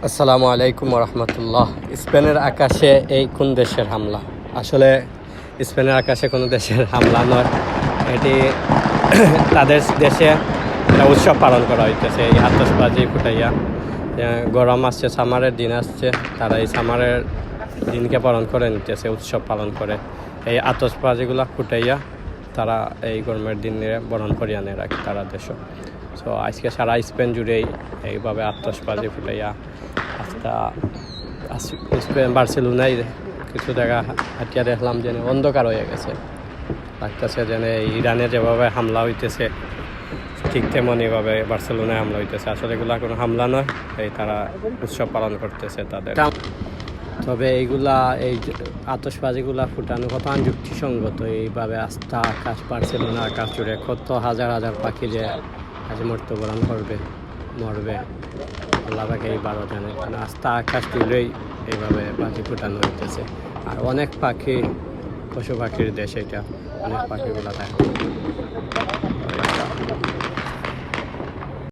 আসসালামু আলাইকুম রহমতুল্লাহ। স্পেনের আকাশে এই কোন দেশের হামলা? আসলে স্পেনের আকাশে কোনো দেশের হামলা নয়, এটি তাদের দেশে একটা উৎসব পালন করা হইতেছে। এই আতশবাজি ফুটাইয়া গরম আসছে, সামারের দিন আসছে, তারা এই সামারের দিনকে পালন করে নিতেছে, উৎসব পালন করে এই আতশবাজিগুলা ফুটাইয়া তারা এই গরমের দিনে বরণ করিয়া নেয় রাখে তারা দেশ। সো আজকে সারা স্পেন জুড়েই এইভাবে আতশবাজি ফুটাইয়া স্পেন বার্সেলোনায় কিছু জায়গা হাঁটিয়া দেখলাম যে অন্ধকার হয়ে গেছে, লাগতেছে যেন ইরানে যেভাবে হামলা হইতেছে ঠিক তেমনইভাবে বার্সেলোনায় হামলা হইতেছে। আসলে এগুলা কোনো হামলা নয়, এই তারা উৎসব পালন করতেছে তাদের। তবে এইগুলা এই আতশবাজিগুলা ফুটানো কত যুক্তিসঙ্গত। এইভাবে আস্থা আকাশ, বার্সেলোনা আকাশ জুড়ে কত হাজার হাজার পাখি যে আজ মৃত্যুবরণ মরবে আল্লাহ পাকে এই 12 জানে। কারণ আস্থা আকাশ জুড়েই এইভাবে পাখি ফুটানো হইতেছে। আর অনেক পাখি, পশু পাখির দেশ এটা, অনেক পাখিগুলা থাকে।